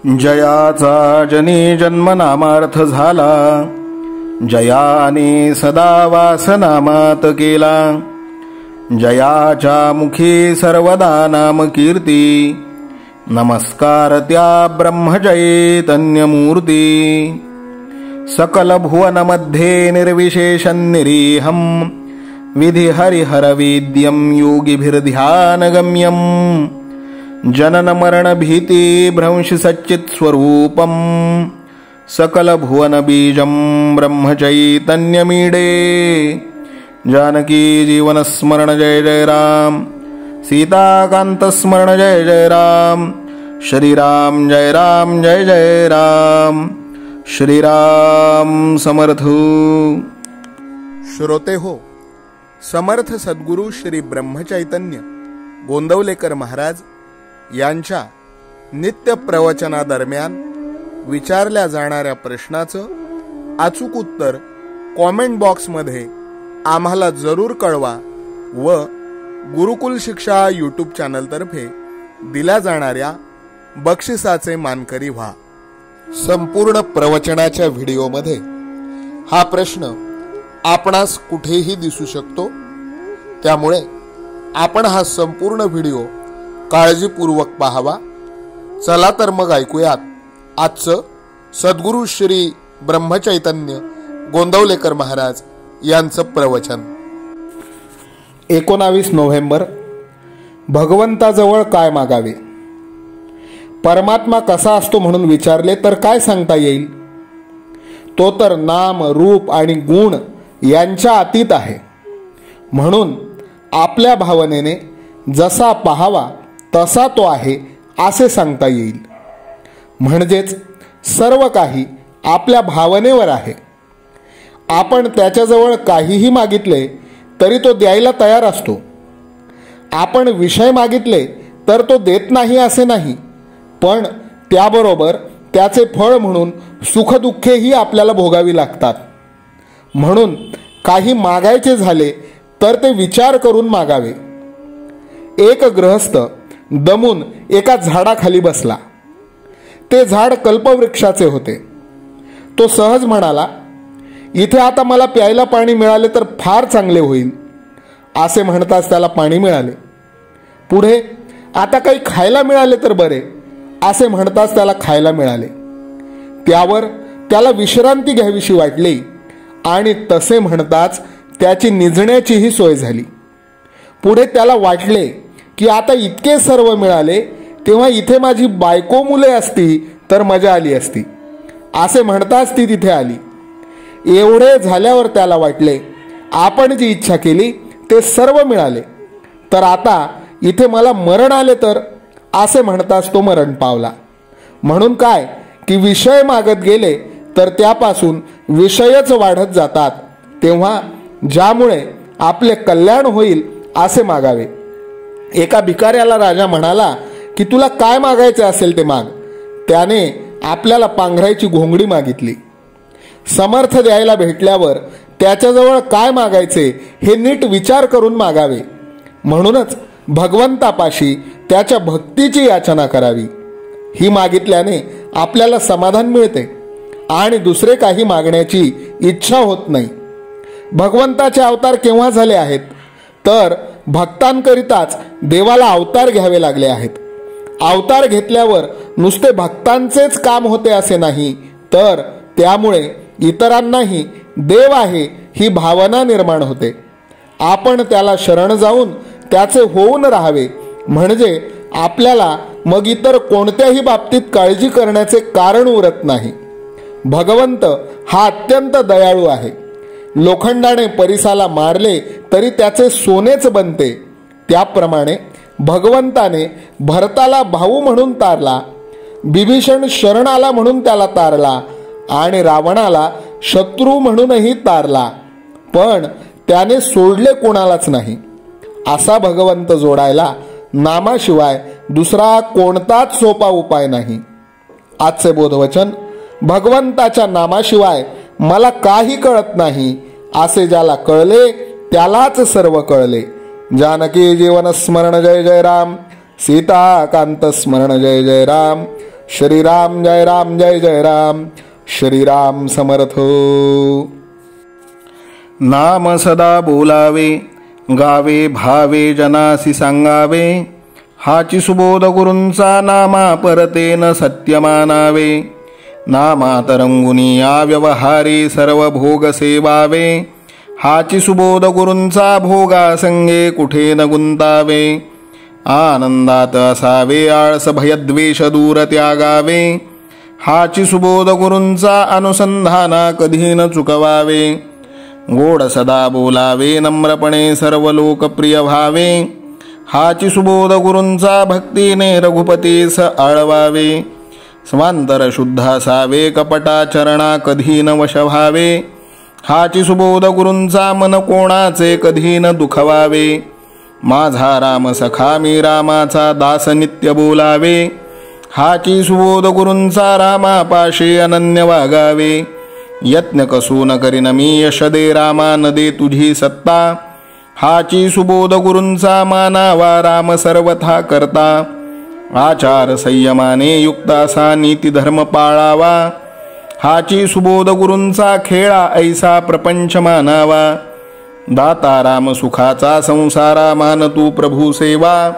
जयाचा जनी जन्मनामार्थ झाला, जयाने सदा वासनामात केला. जयाच्या मुखी सर्वदा नाम कीर्ती, नमस्कार त्या ब्रह्मचैतन्यमूर्ती. सकल भुवनमध्ये निर्विशेषं निरीहं, विधि हरिहरवेद्यं योगिभिर्ध्यानगम्यं. जनन मरण भीति भ्रंश सच्चित् स्वरूपं, सकल भुवन बीजं ब्रह्मचैतन्यमीडे. जानकी जीवन स्मरण जय जय राम, सीताकांत स्मरण जय जय राम. श्रीराम जय राम जय जय राम. श्रीराम समर्थ. श्रोते हो, समर्थ सद्गुरू श्री ब्रह्मचैतन्य गोंदवलेकर महाराज यांच्या नित्य प्रवचनादरम्यान विचारल्या जाणाऱ्या प्रश्नाचं अचूक उत्तर कॉमेंट बॉक्समध्ये आम्हाला जरूर कळवा व गुरुकुल शिक्षा यूट्यूब चॅनलतर्फे दिल्या जाणाऱ्या बक्षिसाचे मानकरी व्हा. संपूर्ण प्रवचनाच्या व्हिडिओमध्ये हा प्रश्न आपणास कुठेही दिसू शकतो, त्यामुळे आपण हा संपूर्ण व्हिडिओ काळजीपूर्वक पाहावा. चला तर मग ऐकूयात आजचं सद्गुरू श्री ब्रह्मचैतन्य गोंदवलेकर महाराज यांचं प्रवचन. 19 नोव्हेंबर. भगवंताजवळ काय मागावे? परमात्मा कसा असतो म्हणून विचारले तर काय सांगता येईल? तो तर नाम रूप आणि गुण यांच्या अतीत आहे. म्हणून आपल्या भावनेने जसा पाहावा तसा तो आहे असे सांगता येईल. म्हणजेच सर्व काही आपल्या भावनेवर आहे. आपण त्याच्याजवळ काहीही मागितले तरी तो द्यायला तयार असतो. आपण विषय मागितले तर तो देत नाही असे नाही, पण त्याबरोबर त्याचे फळ म्हणून सुखदुःखेही आपल्याला भोगावी लागतात. म्हणून काही मागायचे झाले तर ते विचार करून मागावे. एक गृहस्थ दमून एका झाडाखाली बसला. ते झाड कल्पवृक्षाचे होते. तो सहज म्हणाला, इथे आता मला प्यायला पाणी मिळाले तर फार चांगले होईल. असे म्हणताच त्याला पाणी मिळाले. पुढे आता काही खायला मिळाले तर बरे, असे म्हणताच त्याला खायला मिळाले. त्यावर त्याला विश्रांती घ्यावीशी वाटली आणि तसे म्हणताच त्याची निजण्याचीही सोय झाली. पुढे त्याला वाटले की आता इतके सर्व मिळाले तेव्हा इथे माझी बायको मुले असती तर मजा आली असती. असे म्हणताच ती तिथे आली. एवढे झाल्यावर त्याला वाटले आपण जी इच्छा केली ते सर्व मिळाले, तर आता इथे मला मरण आले तर, असे म्हणताच तो मरण पावला. म्हणून काय की विषय मागत गेले तर त्यापासून विषयच वाढत जातात. तेव्हा ज्यामुळे आपले कल्याण होईल असे मागावे. एका भिकाऱ्याला राजा म्हणाला की तुला काय मागायचे असेल ते माग. त्याने आपल्याला पांघरायची घोंगडी मागितली. समर्थ द्यायला भेटल्यावर त्याच्याजवळ काय मागायचे हे नीट विचार करून मागावे. म्हणूनच भगवंतापाशी त्याच्या भक्तीची याचना करावी. ही मागितल्याने आपल्याला समाधान मिळते आणि दुसरे काही मागण्याची इच्छा होत नाही. भगवंताचे अवतार केव्हा झाले आहेत? तर भक्तांकरिताच देवाला अवतार घ्यावे लागले आहेत. अवतार घेतल्यावर नुसते भक्तांचेच काम होते असे नाही, तर त्यामुळे इतरांनाही देव आहे ही भावना निर्माण होते. आपण त्याला शरण जाऊन त्याचे होऊन राहावे, म्हणजे आपल्याला मग इतर कोणत्याही बाबतीत काळजी करण्याचे कारण उरत नाही. भगवंत हा अत्यंत दयाळू आहे. लोखंडाने परिसाला मारले तरी त्याचे सोनेच बनते. त्याप्रमाणे भगवंताने भरताला भाऊ म्हणून तारला, बिभीषण शरण आला म्हणून त्याला तारला आणि रावणाला शत्रू म्हणूनही तारला, पण त्याने सोडले कोणालाच नाही. असा भगवंत जोडायला नामाशिवाय दुसरा कोणताच सोपा उपाय नाही. आजचे बोधवचन, भगवंताच्या नामाशिवाय मला काही कळत नाही असे ज्याला कळले त्यालाच सर्व कळले. जानकी जीवन स्मरण जय जय राम, सीताकांत स्मरण जय जय राम. श्रीराम जय राम जय जय राम. श्रीराम समर्थ. नाम सदा बोलावे, गावे भावे जनासी सांगावे. हाची सुबोध गुरूंचा नामा परतेन सत्य मानावे. नामात रंगुनी या व्यवहारी सर्व भोग सेवावे. हाची सुबोध गुरूंचा भोगा संगे कुठे न गुंतावे. आनंदात असावे आळस भयद्वेष दूर त्यागावे. हाची सुबोध गुरूंचा अनुसंधाना कधी न चुकवावे. गोड सदा बोलावे नम्रपणे सर्व लोकप्रिय व्हावे. हाची सुबोध गुरूंचा भक्तीने रघुपतीस आळवावे. स्वांतर शुद्ध असावे कपटाचरणा कधी न वश व्हावे. हाची सुबोध गुरूंचा मन कोणाचे कधी न दुखवावे. माझा राम सखा मी रामाचा दास नित्य बोलावे. हाची सुबोध गुरूंचा रामापाशी अनन्य वागावे. यत्न कसून करीन मी यश दे रामा न दे तुझी सत्ता. हाची सुबोध गुरूंचा मानावा राम सर्वथा करता. आचार संयमाने युक्त असा नीती धर्म पाळावा. हाची सुबोध गुरूंचा खेळा ऐसा प्रपंच मानावा. दाता राम सुखाचा संसारा मान तू प्रभू सेवा.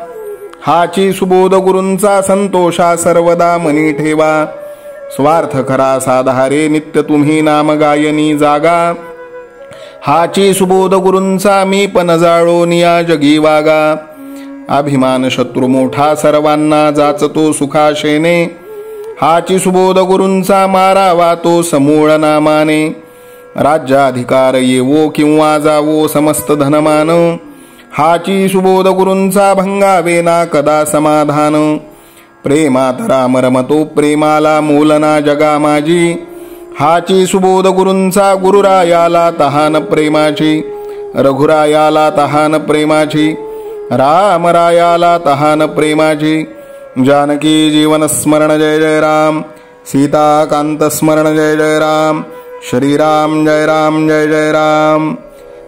हाची सुबोध गुरूंचा संतोषा सर्वदा मनी ठेवा. स्वार्थ खरा साधारे नित्य तुम्ही नाम गायनी जागा. हाची सुबोध गुरूंचा मी पण जाळोन या जगी वागा. अभिमान शत्रू मोठा सर्वांना जाचतो सुखाशेने. हाची सुबोध गुरूंचा मारावा तो समूळ नामाने. राज्याधिकार येवो किंवा जावो समस्त धनमान. हाची सुबोध गुरूंचा भंगावे ना कदा समाधान. प्रेमात राम रमतो प्रेमाला मूलना जगा माझी. हाची सुबोध गुरूंचा गुरुरायाला तहान प्रेमाची. रघुरायाला तहान प्रेमाची. रामरायाला तहान प्रेमाची. जानकी जीवन स्मरण जय जय राम. सीताकांत स्मरण जय जय राम. श्रीराम जय राम जय जय राम.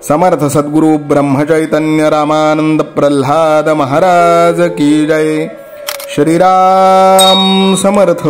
समर्थ सद्गुरु ब्रह्मचैतन्य रामानंद प्रल्हाद महाराज की जय. श्रीराम समर्थ.